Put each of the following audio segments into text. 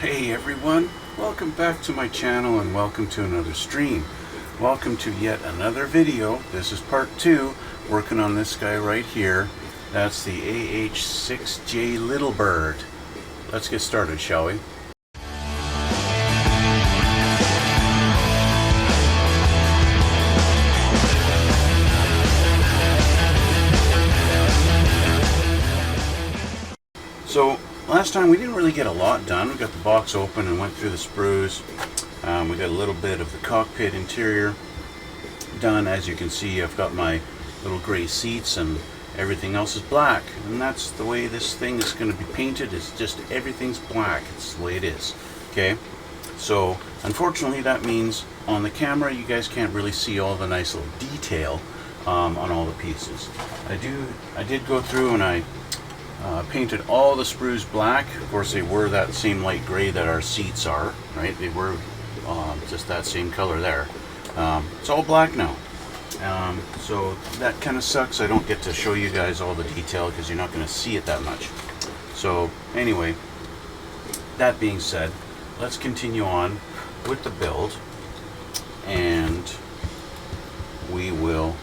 Hey everyone, welcome back to my channel and welcome to another stream. Welcome to yet another video. This is part 2, working on this guy right here. That's the AH-6J Little Bird. Let's get started, shall we? So last time we didn't really get a lot done. We got the box open and went through the sprues. We got a little bit of the cockpit interior done. As you can see, I've got my little gray seats and everything else is black. And that's the way this thing is going to be painted. It's just everything's black. It's the way it is. Okay? So unfortunately that means on the camera you guys can't really see all the nice little detail on all the pieces. I did go through and I painted all the sprues black. Of course they were that same light gray that our seats are, right? They were just that same color there. It's all black now. So that kind of sucks. I don't get to show you guys all the detail because you're not going to see it that much. So anyway, that being said, let's continue on with the build and we will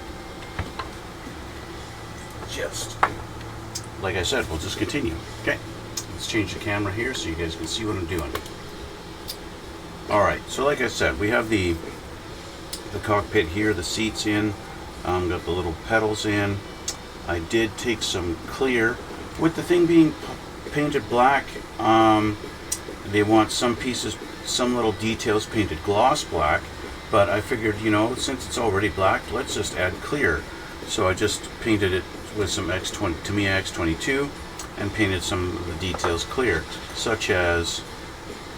just, like I said, we'll just continue. Okay, let's change the camera here so you guys can see what I'm doing. Alright, so like I said, we have the cockpit here, the seats in, got the little pedals in. I did take some clear. With the thing being painted black, they want some pieces, some little details painted gloss black, but I figured, you know, since it's already black, let's just add clear. So I just painted it with some Tamiya X22 and painted some of the details clear, such as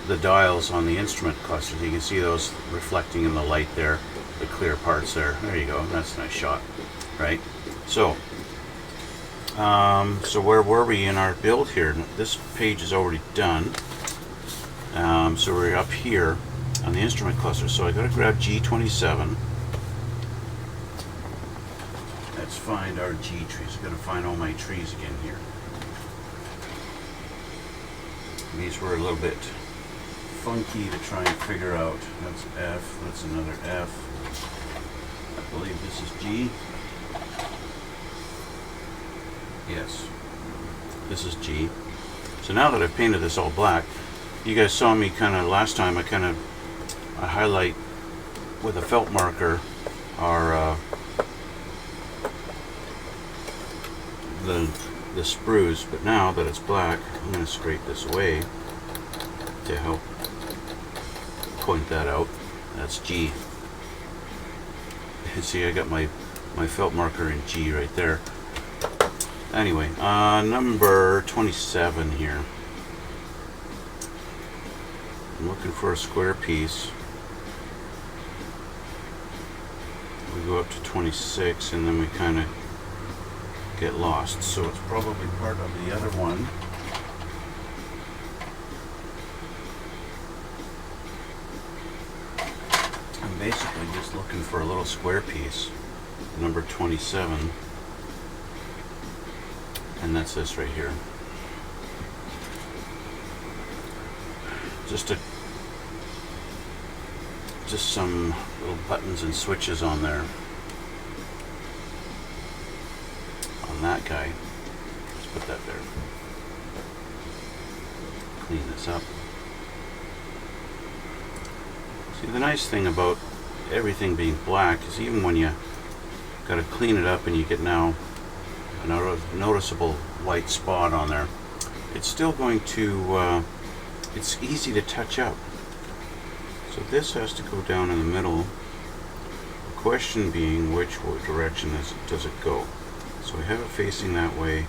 the dials on the instrument clusters. You can see those reflecting in the light there, the clear parts there. There you go. That's a nice shot, right? So, so where were we in our build here? This page is already done. So we're up here on the instrument cluster. So I got to grab G27. Let's find our G trees. I'm going to find all my trees again here. These were a little bit funky to try and figure out. That's F, that's another F. I believe this is G. Yes, this is G. So now that I've painted this all black, you guys saw me kind of last time, I highlight with a felt marker our the sprues, but now that it's black, I'm going to scrape this away to help point that out. That's G. You see, I got my felt marker in G right there. Anyway, number 27 here. I'm looking for a square piece. We go up to 26 and then we kind of get lost, so it's probably part of the other one. I'm basically just looking for a little square piece, number 27, and that's this right here. Just some little buttons and switches on there. That guy. Let's put that there. Clean this up. See, the nice thing about everything being black is even when you got to clean it up and you get now a noticeable white spot on there, it's still going to, it's easy to touch up. So this has to go down in the middle. The question being, which direction does it go? So we have it facing that way.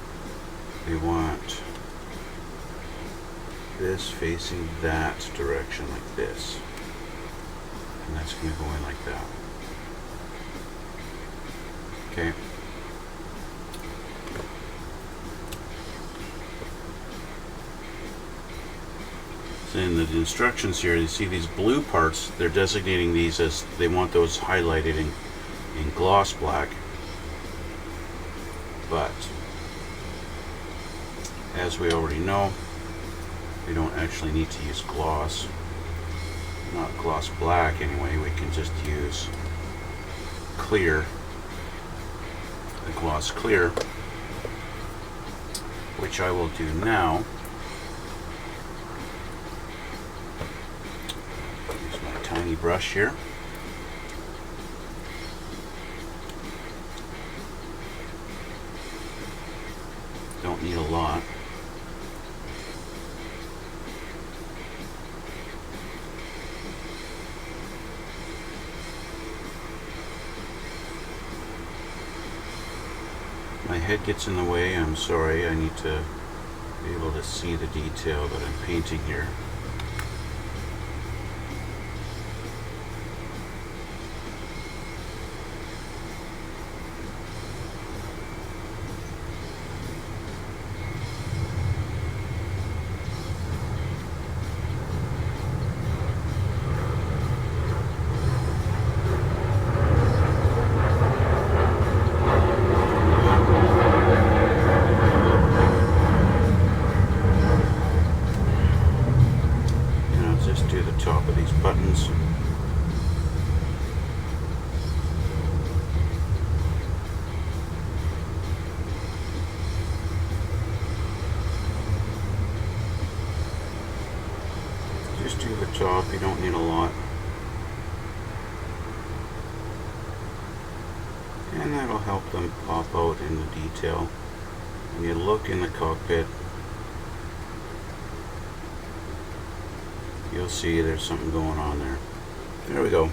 We want this facing that direction like this. And that's going to go in like that. Okay. So in the instructions here, you see these blue parts, they're designating these as they want those highlighted in gloss black. But as we already know, We don't actually need to use gloss, not gloss black anyway. We can just use clear, the gloss clear, which I will do now. Use my tiny brush here. Don't need a lot. My head gets in the way, I'm sorry. I need to be able to see the detail that I'm painting here. Top of these buttons. Just do the top, you don't need a lot. And that'll help them pop out in the detail. When you look in the cockpit, you'll see there's something going on there. There we go.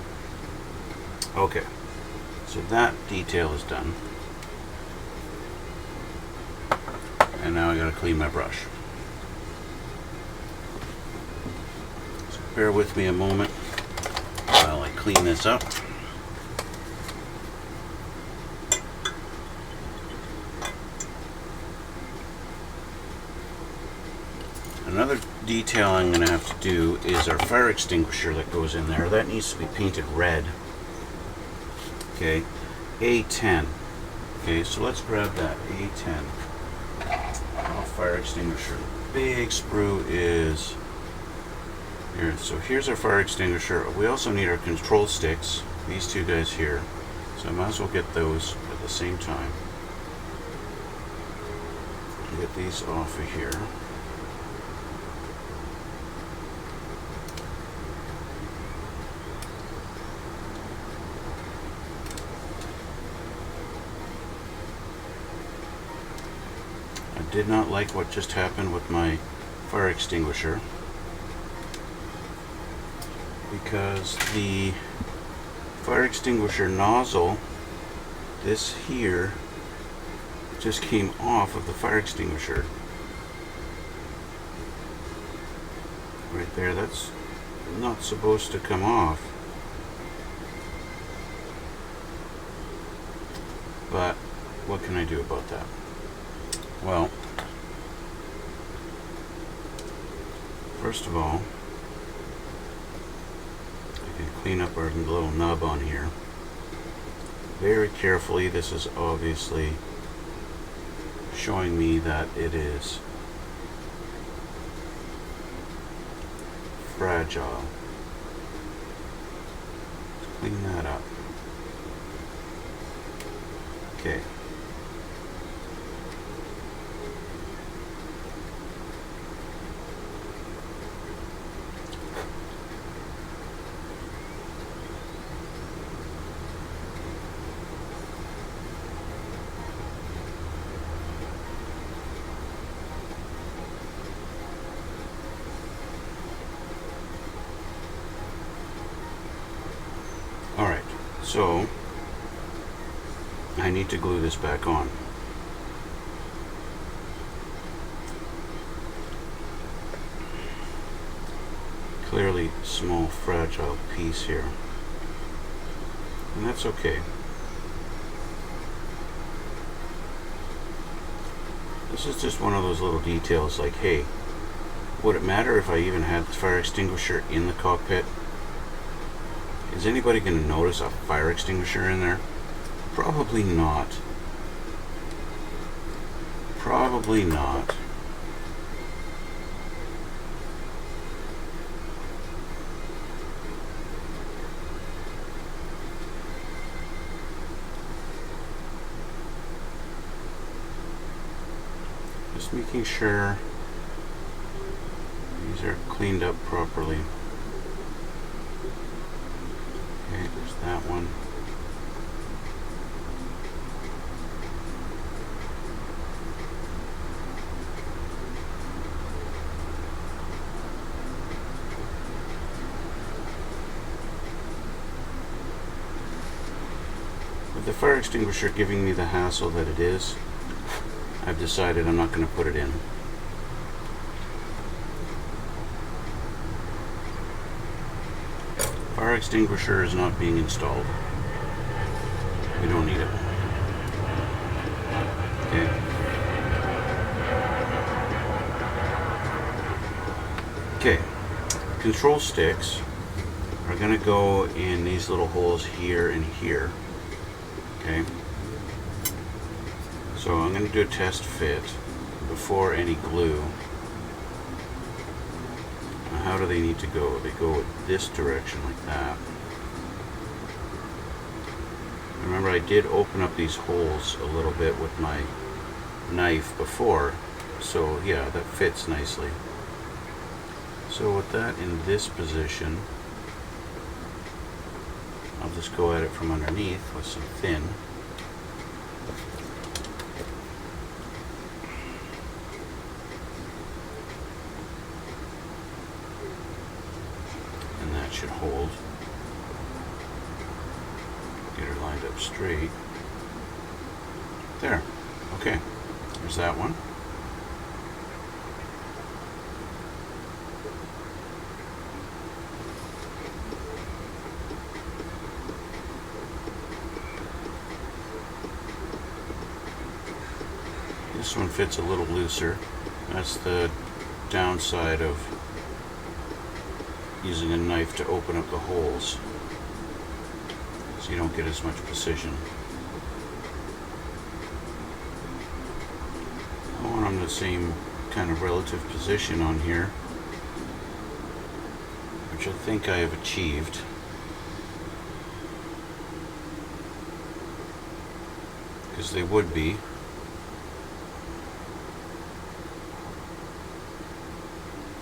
Okay, so that detail is done. And now I gotta clean my brush. So bear with me a moment while I clean this up. Another detail I'm going to have to do is our fire extinguisher that goes in there. That needs to be painted red. Okay, A10. Okay, so let's grab that A10 fire extinguisher. The big sprue is here. So here's our fire extinguisher. We also need our control sticks, these two guys here. So I might as well get those at the same time. Get these off of here. I did not like what just happened with my fire extinguisher, because the fire extinguisher nozzle, this here, just came off of the fire extinguisher. Right there, that's not supposed to come off. But what can I do about that? Well, first of all, I can clean up our little nub on here very carefully. This is obviously showing me that it is fragile. Let's clean that up. Okay. Alright, so I need to glue this back on. Clearly small, fragile piece here. And that's okay. This is just one of those little details like, hey, would it matter if I even had the fire extinguisher in the cockpit? Is anybody going to notice a fire extinguisher in there? Probably not. Probably not. Just making sure these are cleaned up properly. Okay, there's that one. With the fire extinguisher giving me the hassle that it is, I've decided I'm not going to put it in. Fire extinguisher is not being installed. We don't need it. Okay. Okay. Control sticks are going to go in these little holes here and here. Okay. So I'm going to do a test fit before any glue. Now how do they need to go? They go this direction like that. Remember, I did open up these holes a little bit with my knife before, so yeah, that fits nicely. So with that in this position, I'll just go at it from underneath with some thin. And that should hold. Get her lined up straight. There. Okay. There's that one. This one fits a little looser. That's the downside of using a knife to open up the holes, so you don't get as much precision. I want them in the same kind of relative position on here, which I think I have achieved. Because they would be.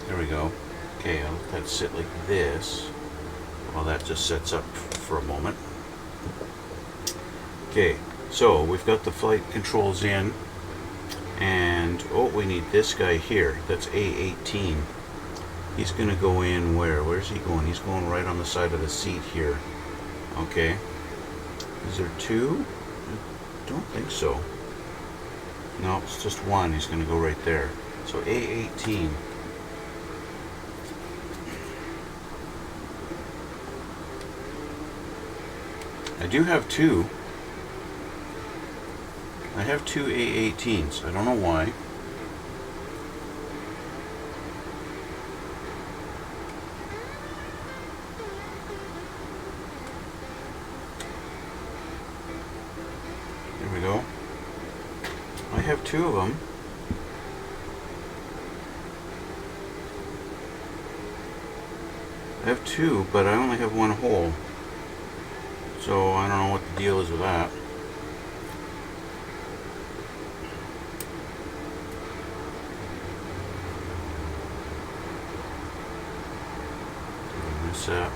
There we go. Okay, I'll let that sit like this while that just sets up for a moment. Okay, so we've got the flight controls in, and oh, we need this guy here. That's A18. He's going to go in where? Where's he going? He's going right on the side of the seat here. Okay. Is there two? I don't think so. No, it's just one. He's going to go right there. So A18. I do have two. I have two A18s. I don't know why. There we go. I have two of them. I have two, but I only have one hole. So I don't know what the deal is with that. Doing this up.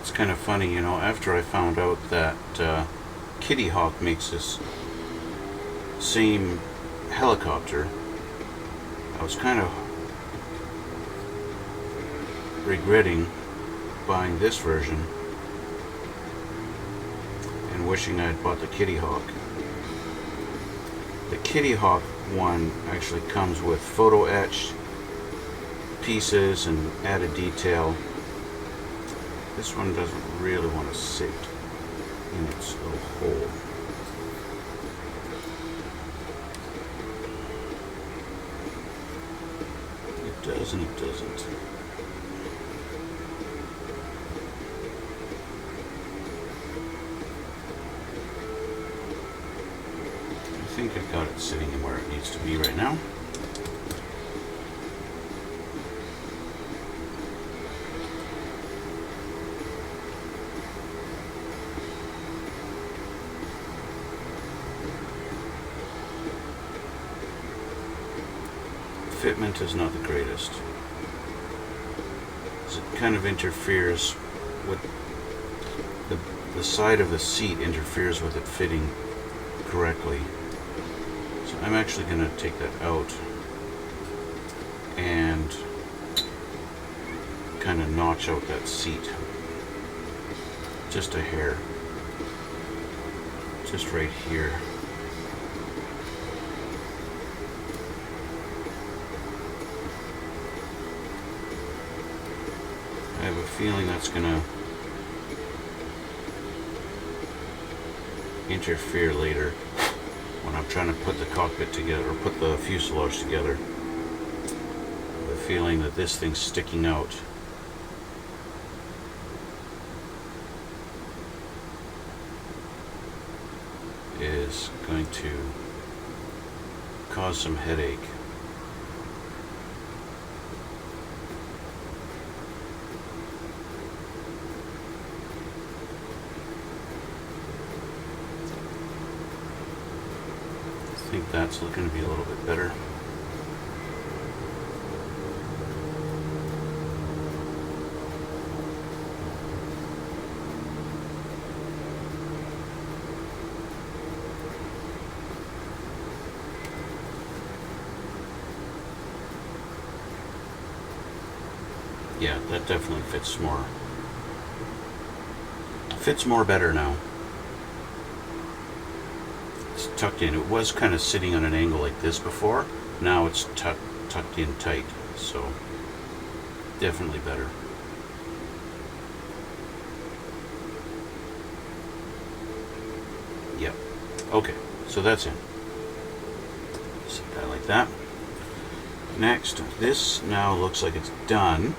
It's kind of funny, you know, after I found out that Kitty Hawk makes this same helicopter, I was kind of regretting buying this version and wishing I had bought the Kitty Hawk. The Kitty Hawk one actually comes with photo etched pieces and added detail. This one doesn't really want to sit in its little hole. It does and it doesn't. I think I've got it sitting in where it needs to be right now. fitment is not the greatest. It kind of interferes with the side of the seat interferes with it fitting correctly. So I'm actually going to take that out and kind of notch out that seat just a hair, just right here. I have a feeling that's going to interfere later when I'm trying to put the cockpit together, or put the fuselage together. I have a feeling that this thing's sticking out. Is going to cause some headache. I think that's looking to be a little bit better. Yeah, that definitely fits more. Fits more better now. It's tucked in. It was kind of sitting on an angle like this before. Now it's tucked in tight. So definitely better. Yep. Okay, so that's in. Set that like that. Next, this now looks like it's done.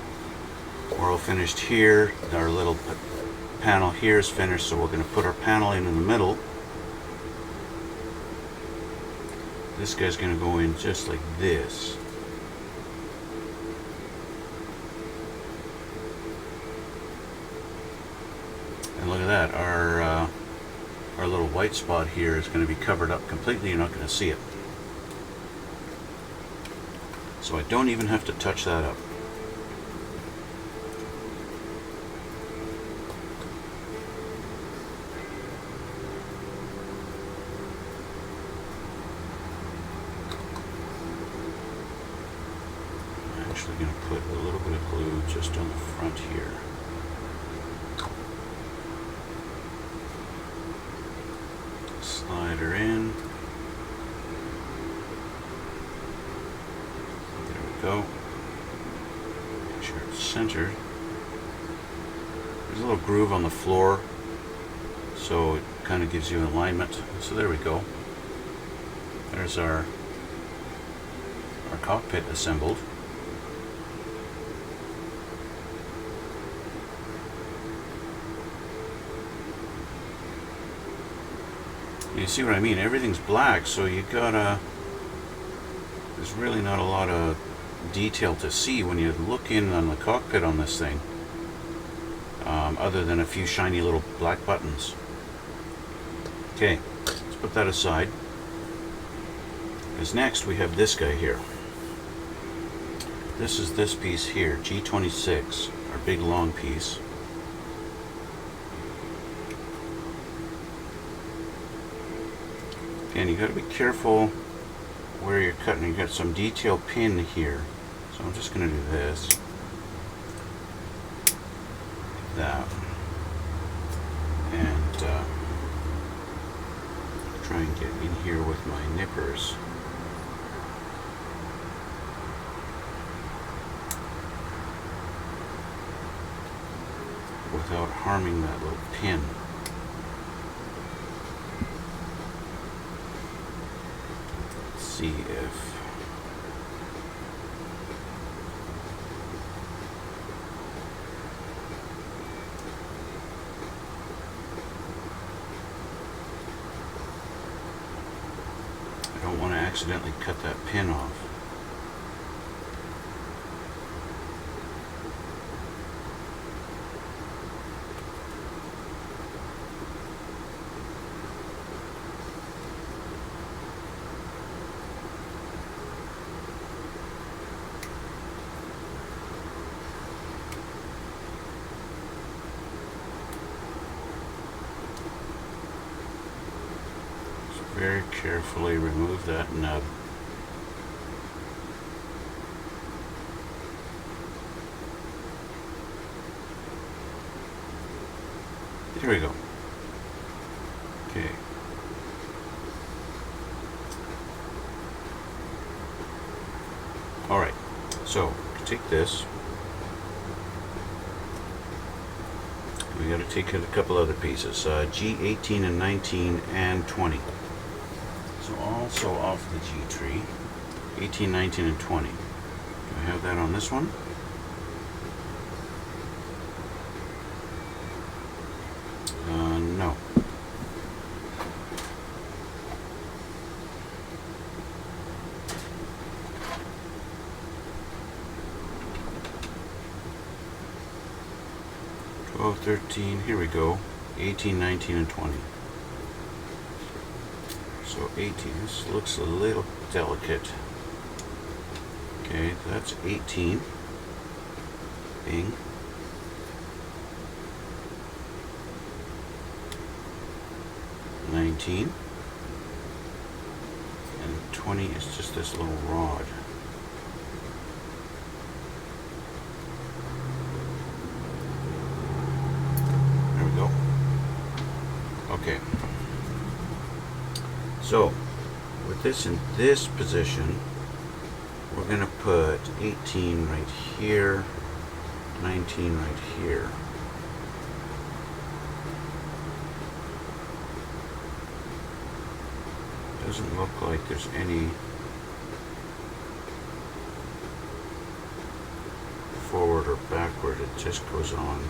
We're all finished here. Our little panel here is finished, so we're going to put our panel in the middle. This guy's going to go in just like this. And look at that, our little white spot here is going to be covered up completely. You're not going to see it. So I don't even have to touch that up. I'm going to put a little bit of glue just on the front here. Slide her in. There we go. Make sure it's centered. There's a little groove on the floor, so it kind of gives you alignment. So there we go. There's our cockpit assembled. You see what I mean? Everything's black, so you gotta. There's really not a lot of detail to see when you look in on the cockpit on this thing, other than a few shiny little black buttons. Okay, let's put that aside. Because next we have this guy here. This is this piece here, G26, our big long piece. And you got to be careful where you're cutting. You got some detail pin here, so I'm just going to do this, like that, and try and get in here with my nippers. Without harming that little pin. See if I don't want to accidentally cut that pin off. very carefully remove that nub. There we go. Okay. Alright, so take this. We got to take a couple other pieces, G18 and 19 and 20. So also off the G tree, 18, 19, and 20. Do I have that on this one? No. Oh, 13, here we go, 18, 19, and 20. So 18, this looks a little delicate. Okay, that's 18. Bing. And 20 is just this little rod. There we go. Okay. So, with this in this position, we're going to put 18 right here, 19 right here. Doesn't look like there's any forward or backward, it just goes on.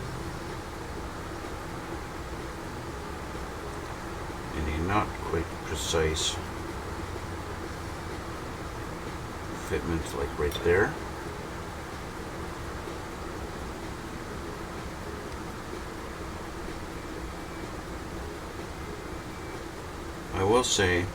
And a not quite precise fitment like right there. I will say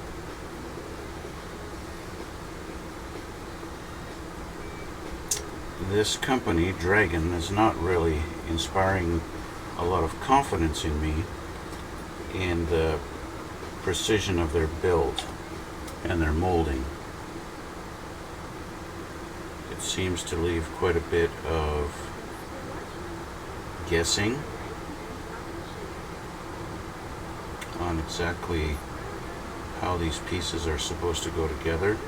this company, Dragon, is not really inspiring a lot of confidence in me in the precision of their build and their molding. It seems to leave quite a bit of guessing on exactly how these pieces are supposed to go together.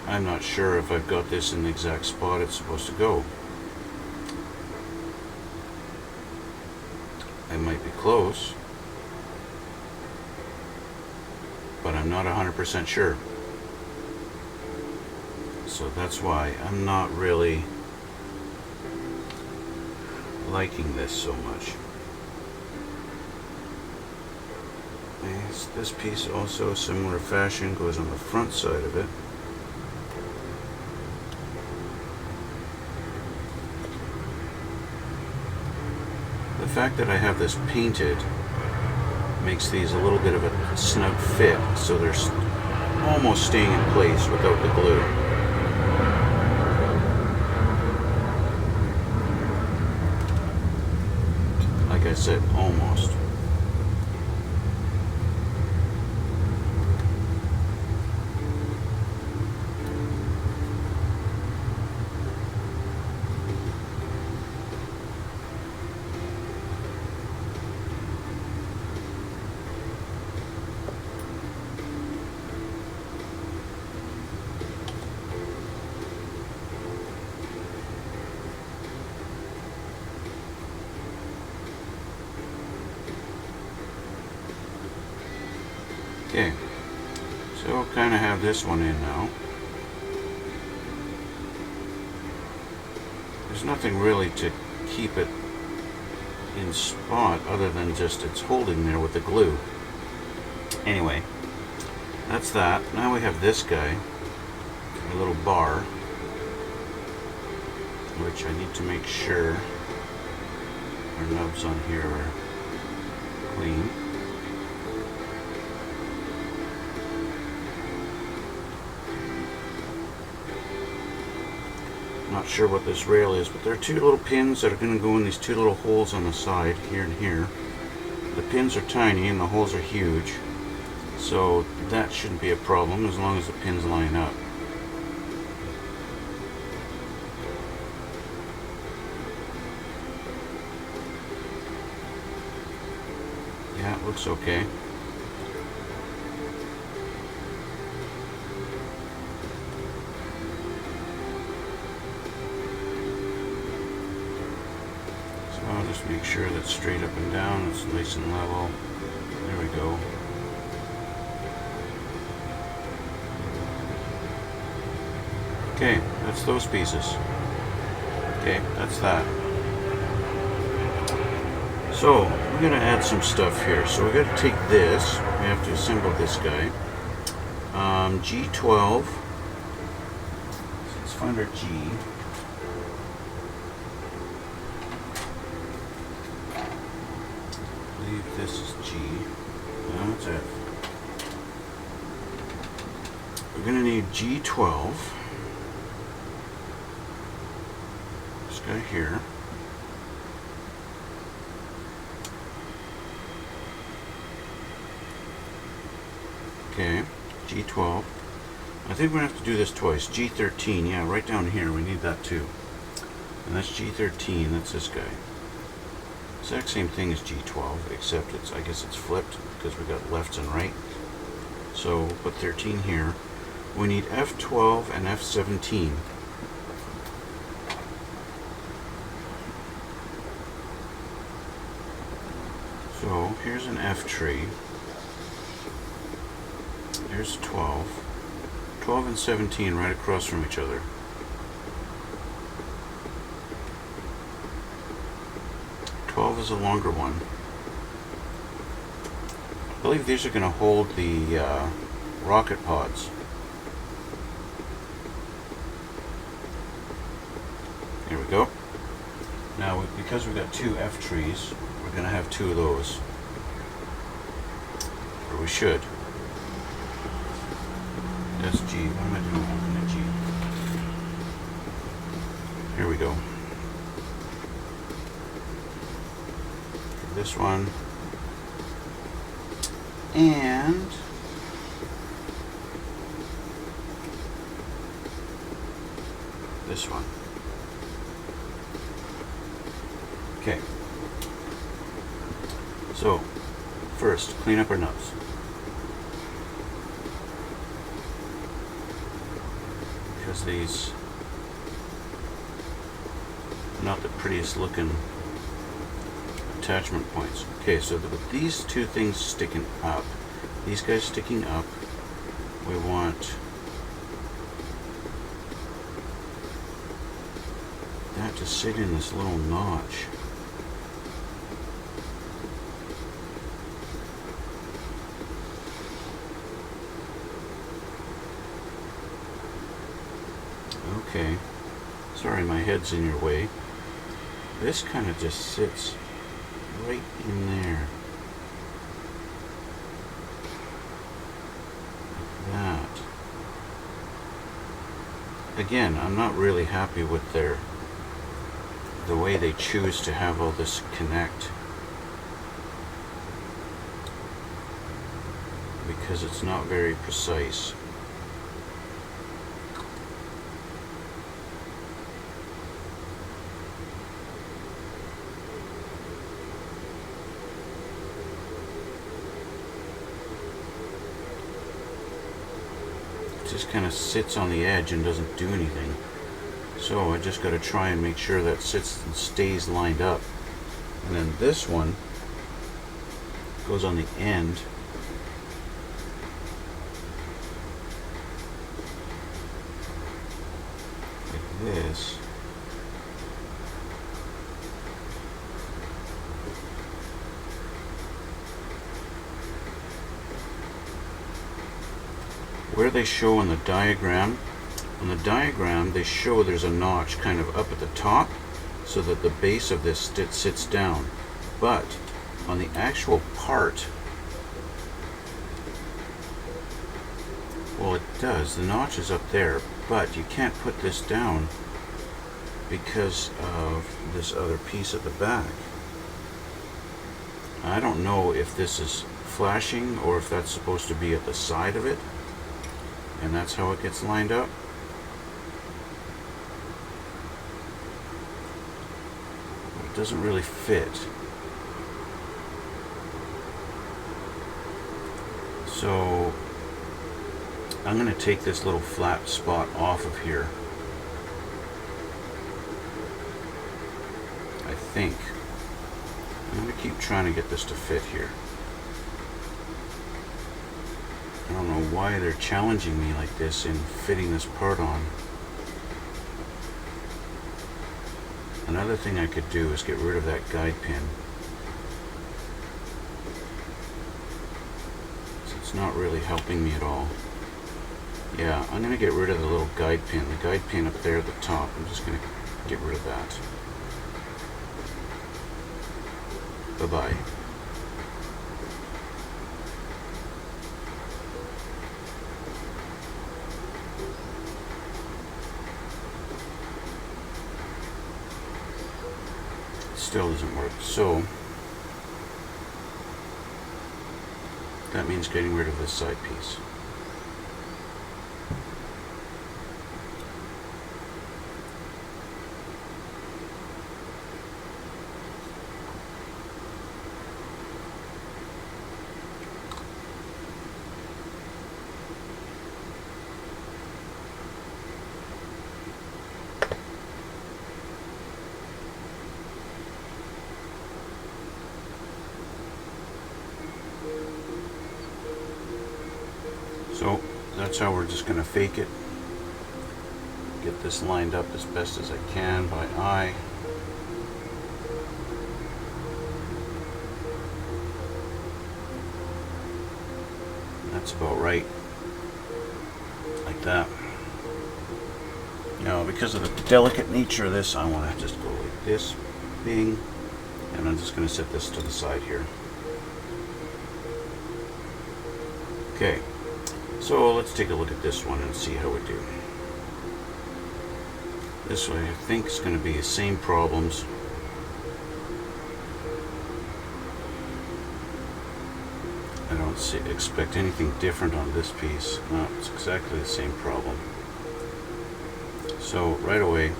I'm not sure if I've got this in the exact spot it's supposed to go. I might be close, but I'm not 100% sure. So that's why I'm not really liking this so much. This piece also, similar fashion, goes on the front side of it. The fact that I have this painted makes these a little bit of a snug fit, so they're almost staying in place without the glue. Like I said, almost. Okay, so kind of have this one in now. There's nothing really to keep it in spot other than just it's holding there with the glue. Anyway, that's that. Now we have this guy, a little bar, which I need to make sure our nubs on here are clean. Not not sure what this rail is, but there are two little pins that are going to go in these two little holes on the side, here and here. The pins are tiny and the holes are huge, so that shouldn't be a problem as long as the pins line up. Yeah, it looks okay. I'll just make sure that's straight up and down, it's nice and level. There we go. Okay, that's those pieces. Okay, that's that. So, we're going to add some stuff here. So we're going to take this, we have to assemble this guy. G12. Let's find our G. I believe this is G. No, it's F. We're going to need G12. This guy here. Okay, G12. I think we're going to have to do this twice. G13, yeah, right down here, we need that too. And that's G13, that's this guy. Exact same thing as G12, except it's, I guess it's flipped because we got lefts and right. So we'll put 13 here. We need F12 and F17. So here's an F tree. Here's 12. 12 and 17 right across from each other. Is a longer one. I believe these are going to hold the rocket pods. Here we go. Now, because we've got two F trees, we're going to have two of those. Or we should. That's G. What am I doing holding a G? Here we go. This one and this one. Okay, so first clean up our nuts. Because these are not the prettiest looking attachment points. Okay, so with these two things sticking up, these guys sticking up, we want that to sit in this little notch. Okay, sorry my head's in your way. This kind of just sits right in there. Like that. Again, I'm not really happy with the way they choose to have all this connect, because it's not very precise. Just kind of sits on the edge and doesn't do anything. So I just got to try and make sure that sits and stays lined up. And then this one goes on the end. Like this. Where they show on the diagram, they show there's a notch kind of up at the top so that the base of this sits down. But on the actual part, well, it does. The notch is up there, but you can't put this down because of this other piece at the back. I don't know if this is flashing or if that's supposed to be at the side of it, and that's how it gets lined up. But it doesn't really fit. So I'm going to take this little flat spot off of here. I think. I'm going to keep trying to get this to fit here. I don't know why they're challenging me like this in fitting this part on. Another thing I could do is get rid of that guide pin. So it's not really helping me at all. Yeah, I'm going to get rid of the little guide pin. The guide pin up there at the top, I'm just going to get rid of that. Bye-bye. Still doesn't work. So that means getting rid of this side piece. So that's how we're just going to fake it. Get this lined up as best as I can by eye. That's about right. Like that. Now, because of the delicate nature of this, I want to just go like this, bing, and I'm just going to set this to the side here. Okay. So let's take a look at this one and see how we do. This way I think it's going to be the same problems. I don't expect anything different on this piece. No, it's exactly the same problem. So right away,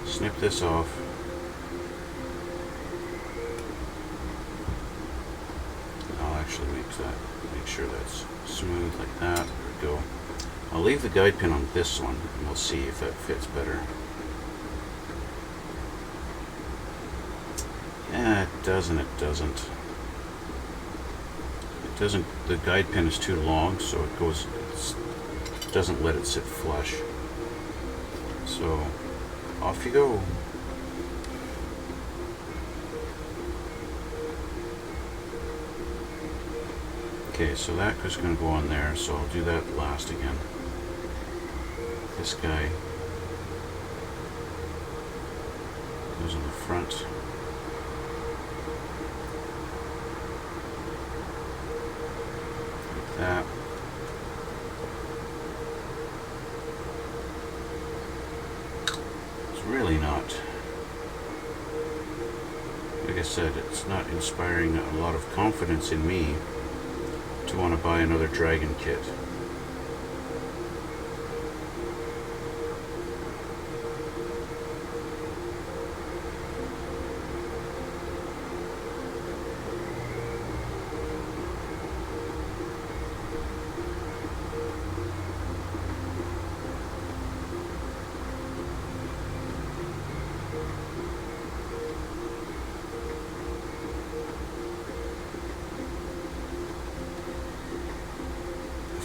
snip this off. I'll actually make sure that's smooth like that. There we go. I'll leave the guide pin on this one and we'll see if that fits better. Yeah, it doesn't. It doesn't. The guide pin is too long, so it doesn't let it sit flush. So off you go. Okay, so that is going to go on there, so I'll do that last again. This guy goes on the front. Like that. It's really not, like I said, it's not inspiring a lot of confidence in me to want to buy another Dragon kit.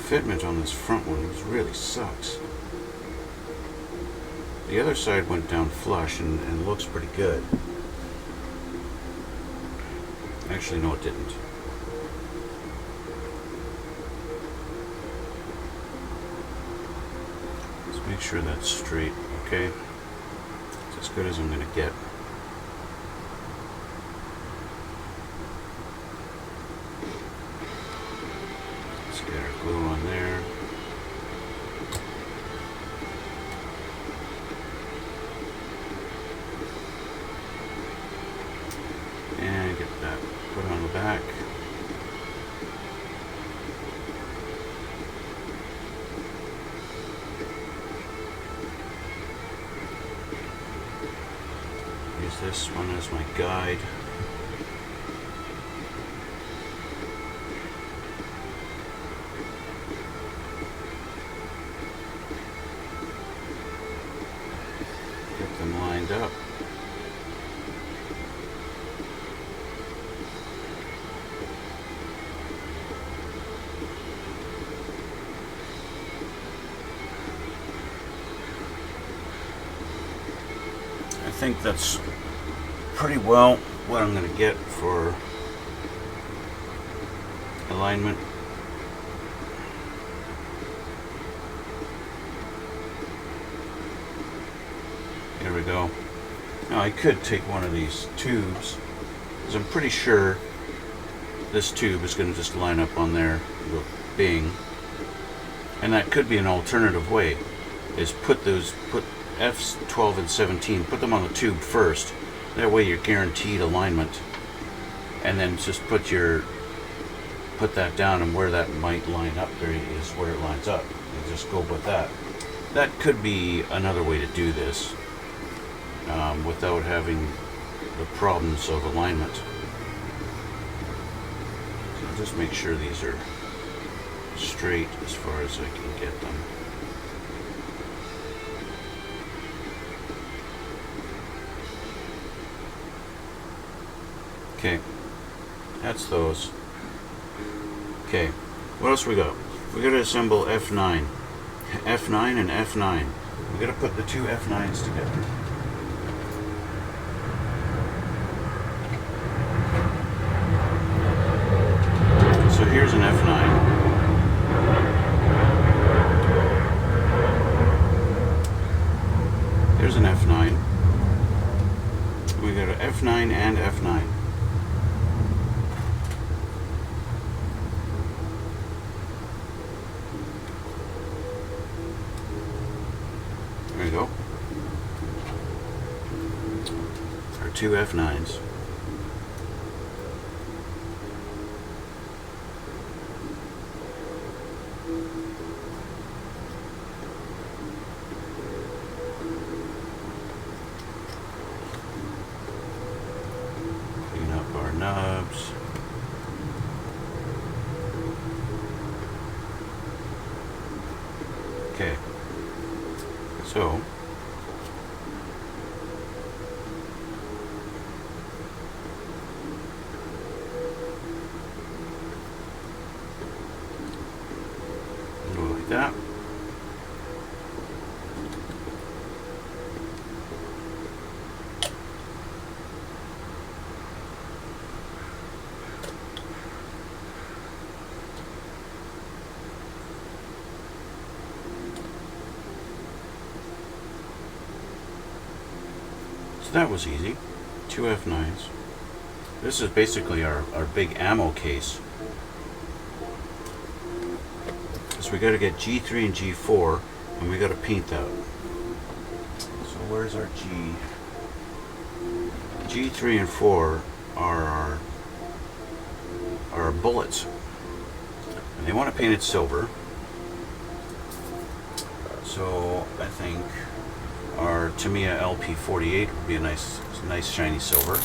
Fitment on this front one really sucks. The other side went down flush and looks pretty good. Actually, no, it didn't. Let's make sure that's straight, okay? It's as good as I'm going to get. Get our glue on there. this one as my guide. Get them lined up. I think that's pretty well what I'm going to get for alignment. There we go. Now I could take one of these tubes, because I'm pretty sure this tube is going to just line up on there, go bing. And that could be an alternative way, is put F12 and 17, put them on the tube first. That way you're guaranteed alignment. And then just put that down, and where that might line up there is where it lines up. And just go with that. That could be another way to do this without having the problems of alignment. So just make sure these are straight as far as I can get them. Okay, that's those. Okay, what else we got? We got to assemble F9. F9 and F9. We got to put the two F9s together. So here's an F9. Here's an F9. We got an F9 and F9. There we go. Our two F9s. Clean up our nubs. Okay. So go like that. So that was easy. Two F9s. This is basically our big ammo case. So we got to get G3 and G4, and we got to paint that. So where's our G? G3 and 4 are our bullets, and they want to paint it silver. So I think our Tamiya LP48 would be a nice shiny silver.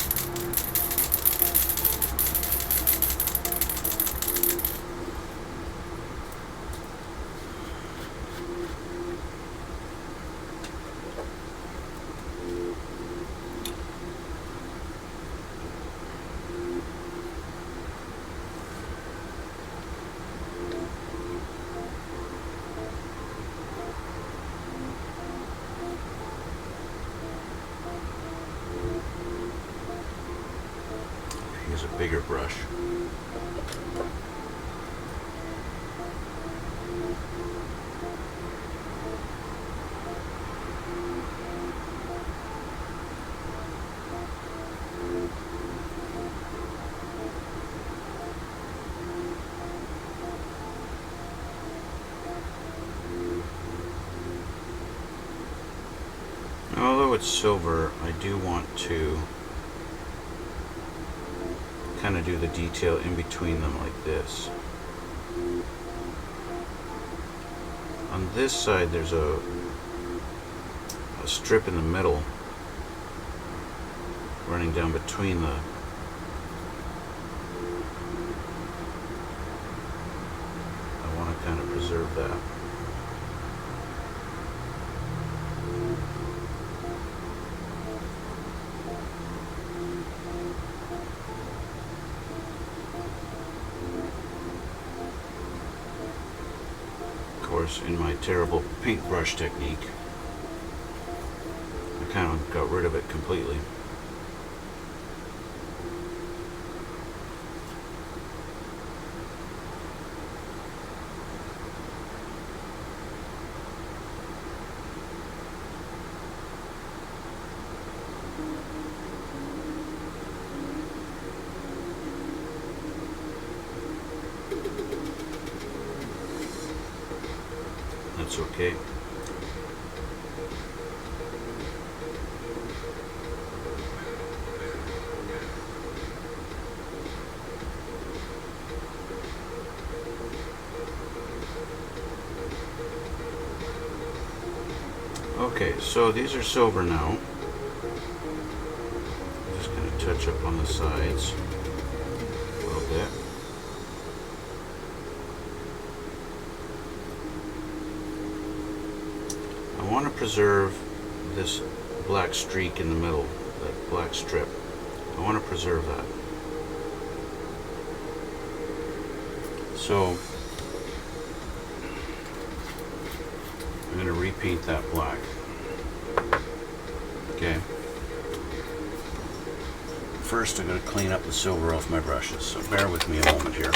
Use a bigger brush. Although it's silver, I do want to kind of do the detail in between them like this. On this side there's a strip in the middle running down between the I want to kind of preserve that. Of course, in my terrible paintbrush technique, I kind of got rid of it completely. That's okay. Okay, so these are silver now. I'm just going to touch up on the sides a little bit. I want to preserve this black streak in the middle, that black strip. I want to preserve that. So I'm going to repaint that black. Okay. First I'm going to clean up the silver off my brushes, so bear with me a moment here.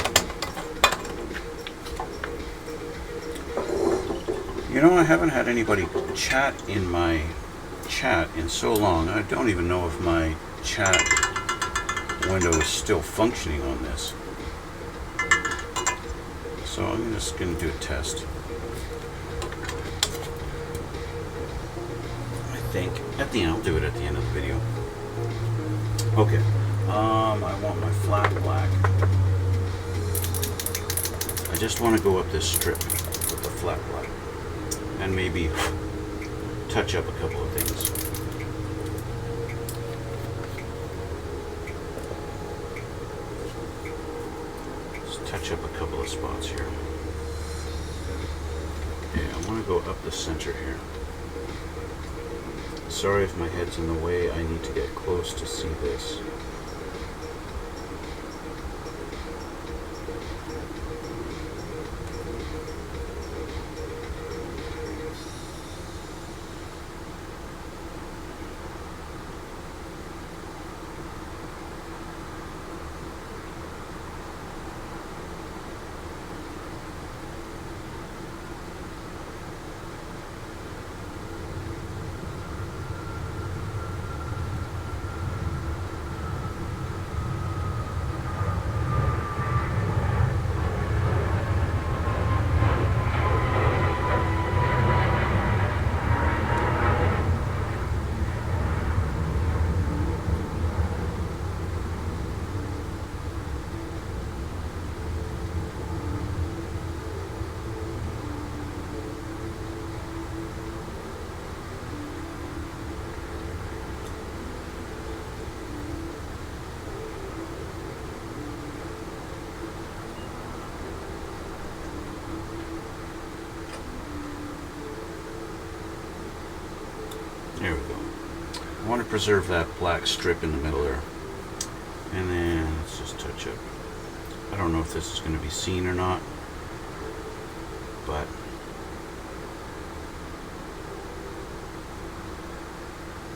You know, I haven't had anybody chat in my chat in so long. I don't even know if my chat window is still functioning on this. So I'm just going to do a test. I think at the end, I'll do it at the end of the video. Okay. I want my flat black. I just want to go up this strip with the flat black. And maybe touch up a couple of things. Just touch up a couple of spots here. Okay, I want to go up the center here. Sorry if my head's in the way, I need to get close to see this. There we go. I want to preserve that black strip in the middle there. And then let's just touch up. I don't know if this is going to be seen or not, but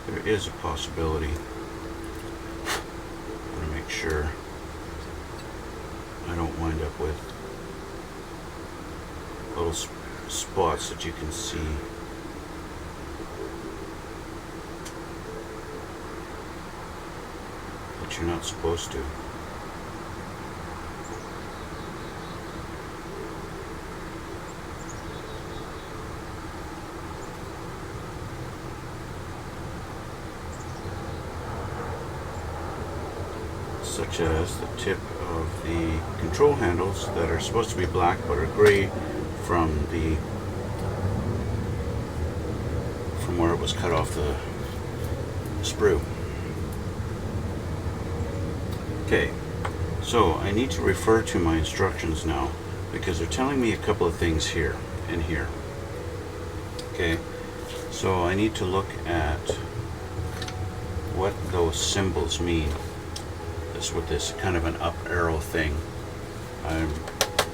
there is a possibility. I want to make sure I don't wind up with little spots that you can see. But you're not supposed to. Such as the tip of the control handles that are supposed to be black but are gray from where it was cut off the sprue. Okay, so I need to refer to my instructions now because they're telling me a couple of things here and here. Okay, so I need to look at what those symbols mean. This with this kind of an up arrow thing. At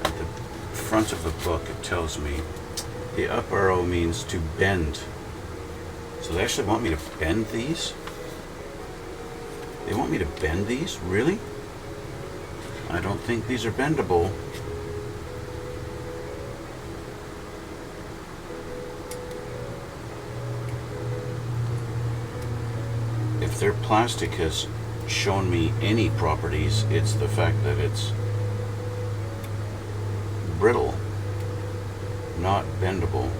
the front of the book it tells me the up arrow means to bend. So they actually want me to bend these? They want me to bend these? Really? I don't think these are bendable. If their plastic has shown me any properties, it's the fact that it's brittle, not bendable.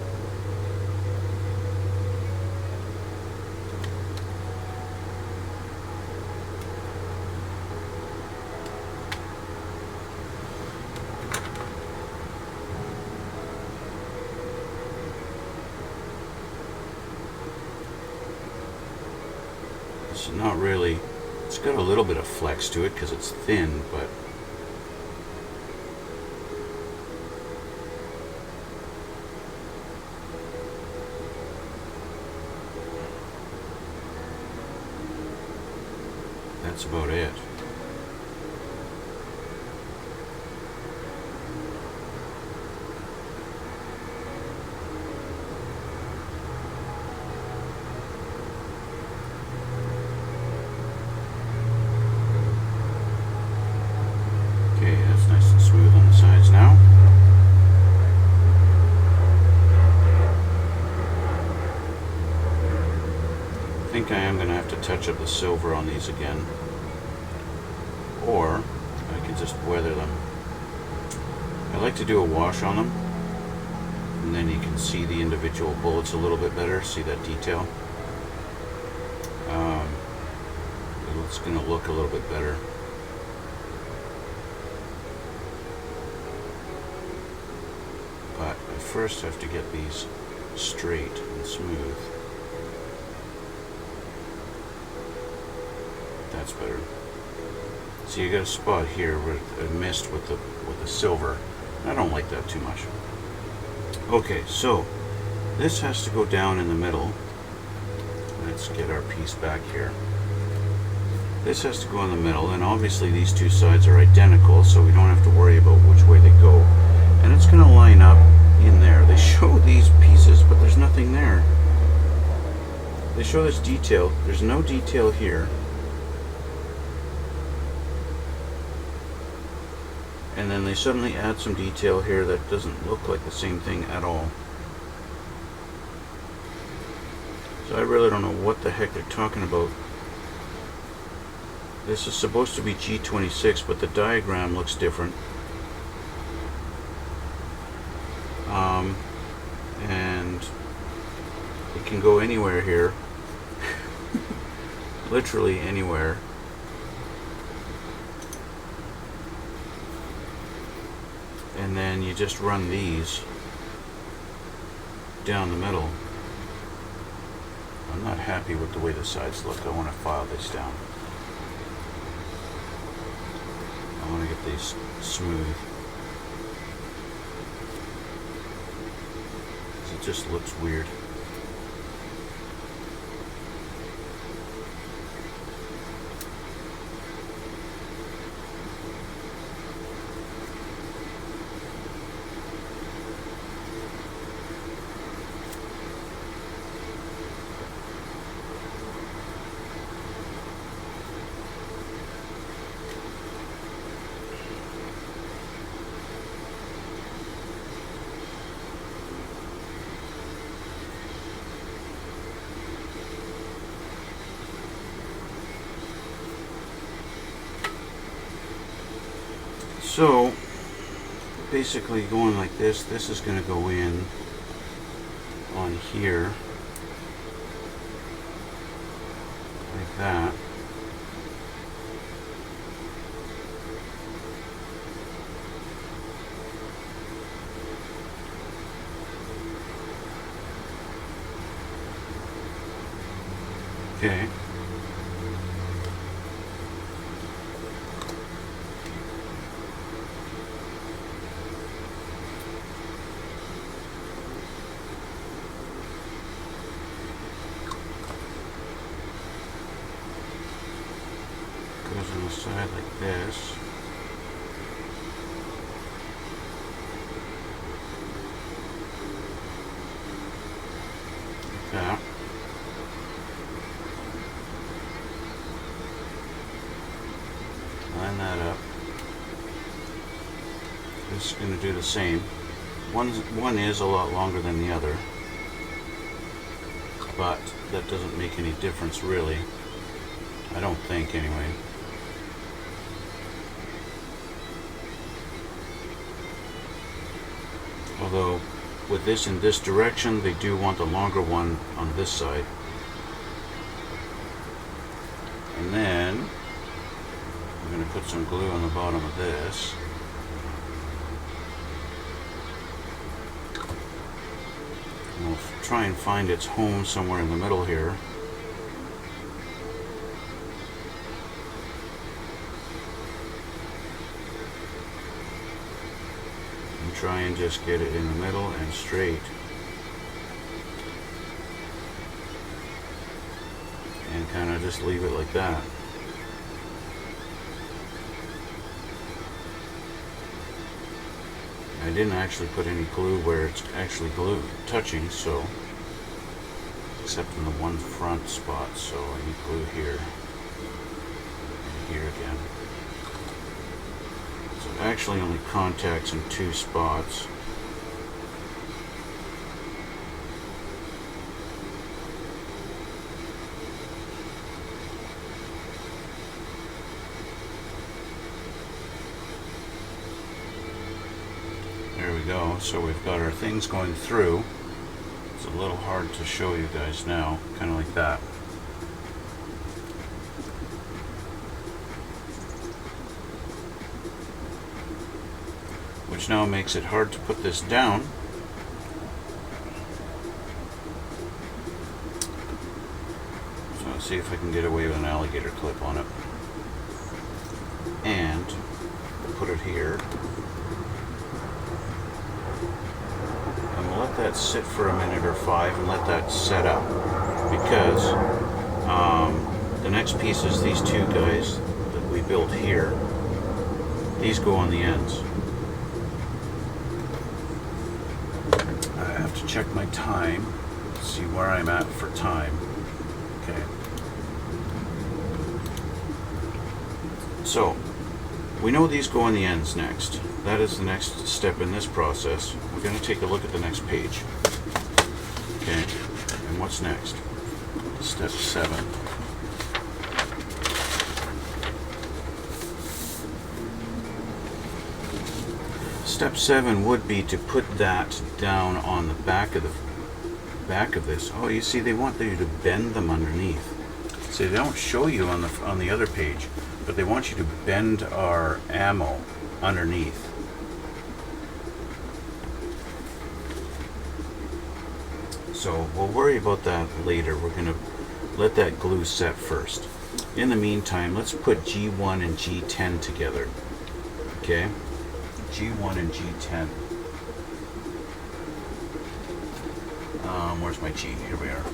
It's not really, it's got a little bit of flex to it because it's thin, but that's about it. Okay, that's nice and smooth on the sides now. I think I am going to have to touch up the silver on these again, or I could just weather them. I like to do a wash on them, and then you can see the individual bullets a little bit better, see that detail. It's going to look a little bit better. But I first have to get these straight and smooth. That's better. So you got a spot here where I missed with the silver. I don't like that too much. Okay, so this has to go down in the middle. Let's get our piece back here. This has to go in the middle, and obviously these two sides are identical, so we don't have to worry about which way they go. And it's going to line up in there. They show these pieces, but there's nothing there. They show this detail. There's no detail here. And then they suddenly add some detail here that doesn't look like the same thing at all. So I really don't know what the heck they're talking about. This is supposed to be G26, but the diagram looks different. And it can go anywhere here. Literally anywhere. And then you just run these down the middle. I'm not happy with the way the sides look. I want to file this down. I want to get these smooth. It just looks weird. So basically going like this is going to go in on here like that. Okay. side like this. Like that. Line that up. This is going to do the same. One is a lot longer than the other, but that doesn't make any difference really. I don't think anyway. Although with this in this direction, they do want the longer one on this side. And then I'm going to put some glue on the bottom of this. And we'll try and find its home somewhere in the middle here. And try and just get it in the middle and straight. And kind of just leave it like that. I didn't actually put any glue where it's actually glue touching, so except in the one front spot, so I need glue here and here again. So it actually only contacts in two spots. There we go. So we've got our things going through. It's a little hard to show you guys now, kind of like that. Which now makes it hard to put this down. So let's see if I can get away with an alligator clip on it. And put it here. Let that sit for a minute or 5 and let that set up, because the next piece is these two guys that we built here. These go on the ends. I have to check my time, see where I'm at for time. Okay. So we know these go on the ends next. That is the next step in this process. We're going to take a look at the next page. Okay, and what's next? Step 7. Step 7 would be to put that down on the back of this. Oh, you see, they want you to bend them underneath. See, they don't show you on the other page, but they want you to bend our ammo underneath. So we'll worry about that later. We're going to let that glue set first. In the meantime, let's put G1 and G10 together. Okay? G1 and G10. Where's my G? Here we are.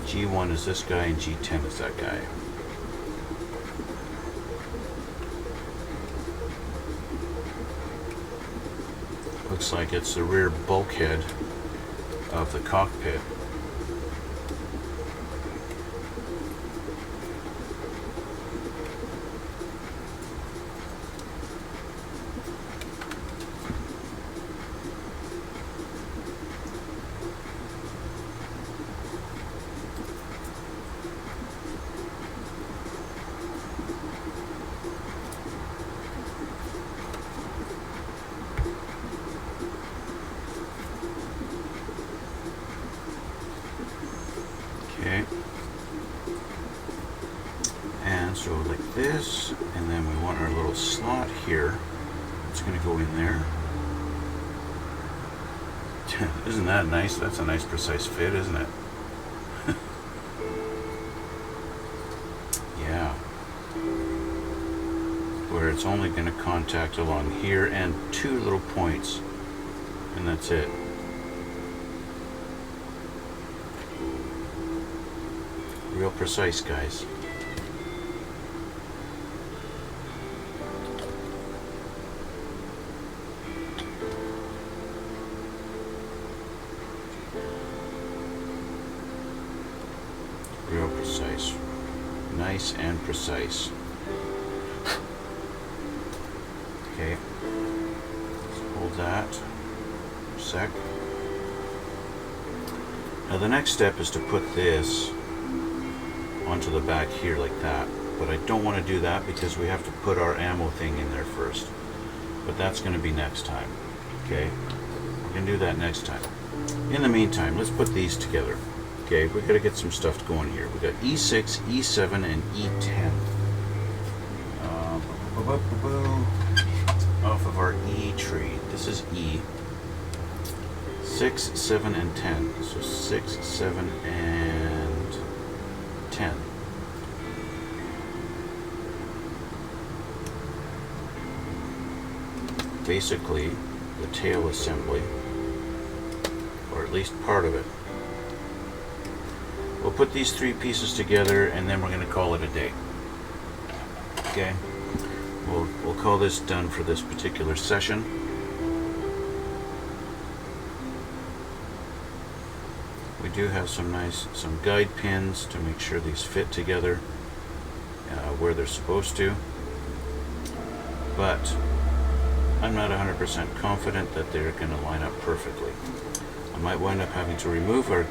G1 is this guy and G10 is that guy. Looks like it's the rear bulkhead of the cockpit. Okay, and so like this, and then we want our little slot here. It's going to go in there. Isn't that nice? That's a nice precise fit, isn't it? Yeah. Where it's only going to contact along here and two little points, and that's it. Real precise, guys. nice and precise. Okay, let's hold that for a sec. Now the next step is to put this onto the back here like that, but I don't want to do that because we have to put our ammo thing in there first, but that's going to be next time. Okay, we're going to do that next time. In the meantime, let's put these together. Okay, we got to get some stuff going here. We got E6, E7, and E10 off of our E tree. This is E. 6, 7, and 10. So 6, 7, and 10. Basically, the tail assembly, or at least part of it. We'll put these three pieces together and then we're going to call it a day. Okay? We'll call this done for this particular session. We do have some guide pins to make sure these fit together where they're supposed to, but I'm not 100% confident that they're going to line up perfectly. I might wind up having to remove our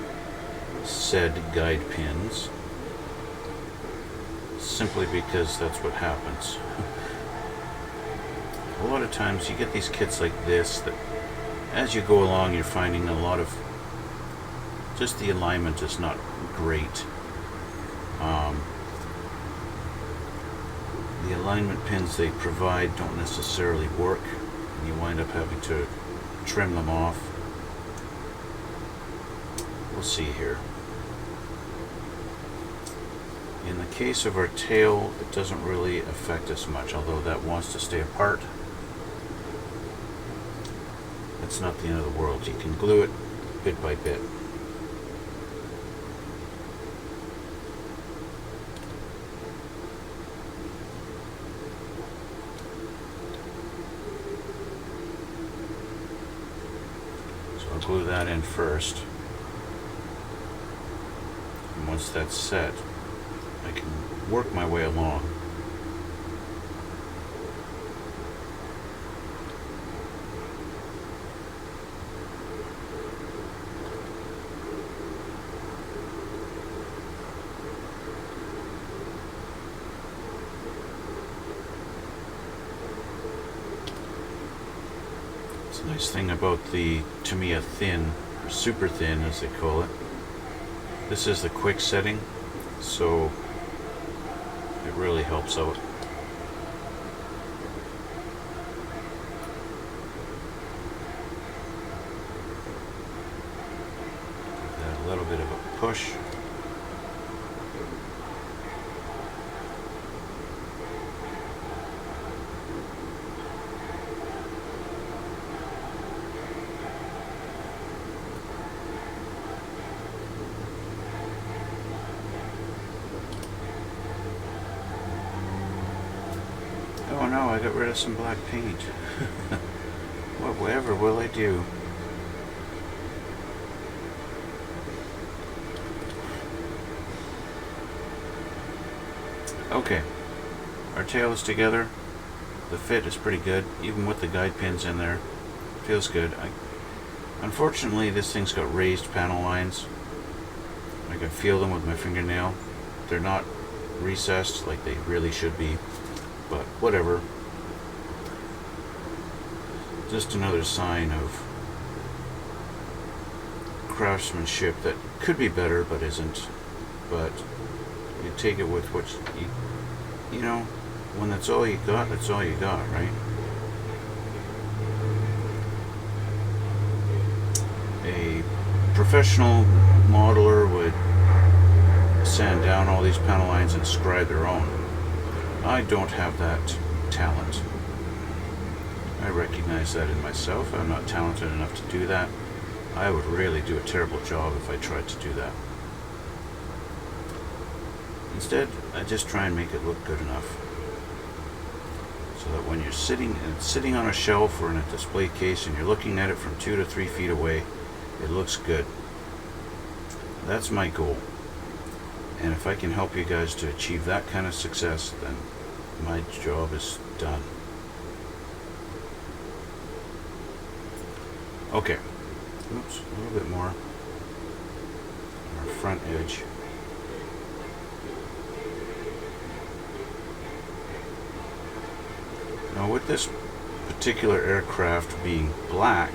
said guide pins simply because that's what happens. A lot of times you get these kits like this that as you go along you're finding a lot of just the alignment is not great. The alignment pins they provide don't necessarily work, and you wind up having to trim them off. We'll see here. In the case of our tail, it doesn't really affect us much, although that wants to stay apart. It's not the end of the world. You can glue it bit by bit. I'll glue that in first, and once that's set I can work my way along. The nice thing about the Tamiya thin, or super thin as they call it, this is the quick setting, so it really helps out. Give that a little bit of a push. Oh no, I got rid of some black paint. Whatever will I do? Okay, our tail is together. The fit is pretty good, even with the guide pins in there. Feels good. Unfortunately, this thing's got raised panel lines. I can feel them with my fingernail. They're not recessed like they really should be. But whatever. Just another sign of craftsmanship that could be better but isn't. But you take it with what you know, when that's all you got, that's all you got, right? A professional modeler would sand down all these panel lines and scribe their own. I don't have that talent. I recognize that in myself. I'm not talented enough to do that. I would really do a terrible job if I tried to do that. Instead, I just try and make it look good enough so that when you're sitting on a shelf or in a display case and you're looking at it from 2 to 3 feet away, it looks good. That's my goal. And if I can help you guys to achieve that kind of success, then my job is done. Okay, oops, a little bit more on our front edge. Now with this particular aircraft being black,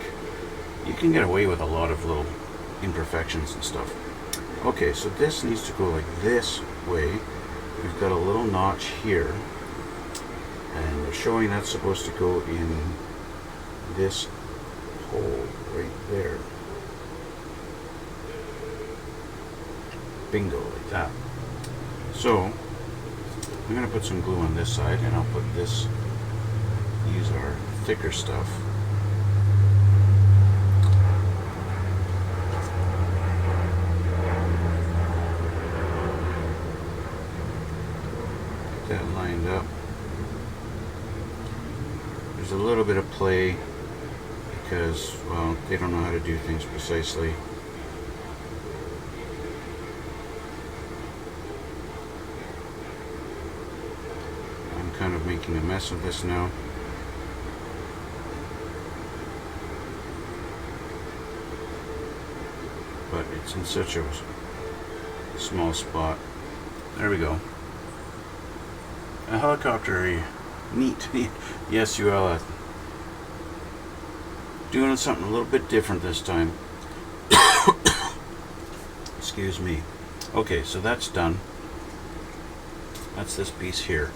you can get away with a lot of little imperfections and stuff. Okay, so this needs to go like this way. We've got a little notch here, and they're showing that's supposed to go in this hole right there. Bingo, like that. So I'm going to put some glue on this side, and I'll put this, use our thicker stuff. Get that lined up. There's a little bit of play because, well, they don't know how to do things precisely. I'm kind of making a mess of this now. But it's in such a small spot. There we go. A helicopter, neat. Yes, you are doing something a little bit different this time. Excuse me. Okay, so that's done. That's this piece here.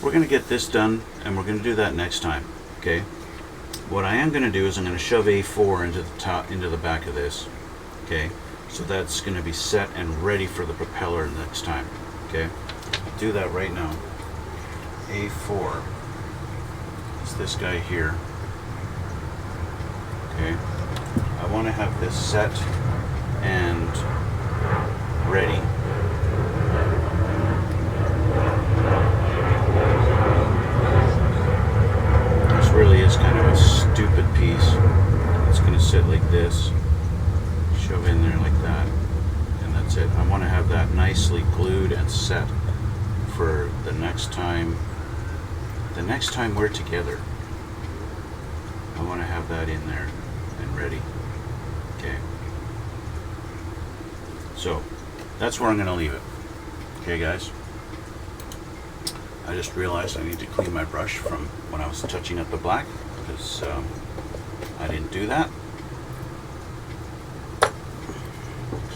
We're going to get this done, and we're going to do that next time. Okay. What I am going to do is I'm going to shove A4 into the top, into the back of this. Okay, so that's going to be set and ready for the propeller next time. Okay, I'll do that right now. A4 is this guy here. Okay, I want to have this set and ready. This really is kind of a stupid piece. It's going to sit like this. Shove in there like that, and that's it. I want to have that nicely glued and set for the next time. The next time we're together, I want to have that in there and ready. Okay. So that's where I'm going to leave it. Okay, guys. I just realized I need to clean my brush from when I was touching up the black, because I didn't do that.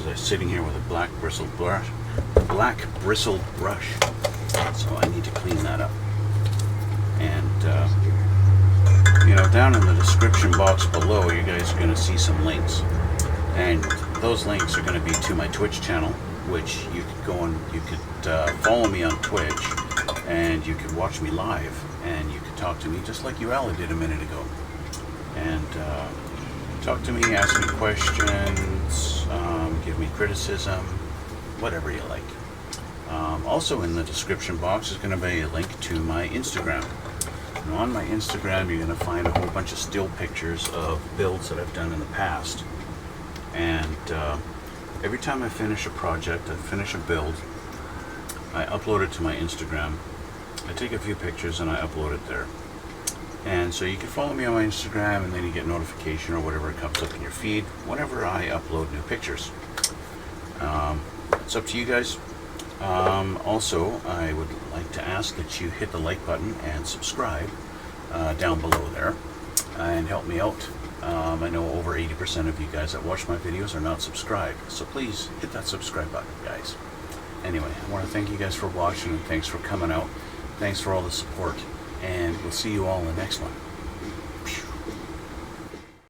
I'm sitting here with a black bristled brush, so I need to clean that up. And you know, down in the description box below, you guys are going to see some links, and those links are going to be to my Twitch channel, which you could go and you could follow me on Twitch, and you could watch me live, and you could talk to me just like Urella did a minute ago, and talk to me, ask me questions, give me criticism, whatever you like. Also in the description box is going to be a link to my Instagram. And on my Instagram, you're going to find a whole bunch of still pictures of builds that I've done in the past. And every time I finish a project, I finish a build, I upload it to my Instagram. I take a few pictures and I upload it there. And so you can follow me on my Instagram, and then you get notification or whatever comes up in your feed whenever I upload new pictures. It's up to you guys. Also, I would like to ask that you hit the like button and subscribe down below there and help me out. I know over 80% of you guys that watch my videos are not subscribed, so please hit that subscribe button, guys. Anyway, I want to thank you guys for watching, and thanks for coming out. Thanks for all the support, and we'll see you all in the next one.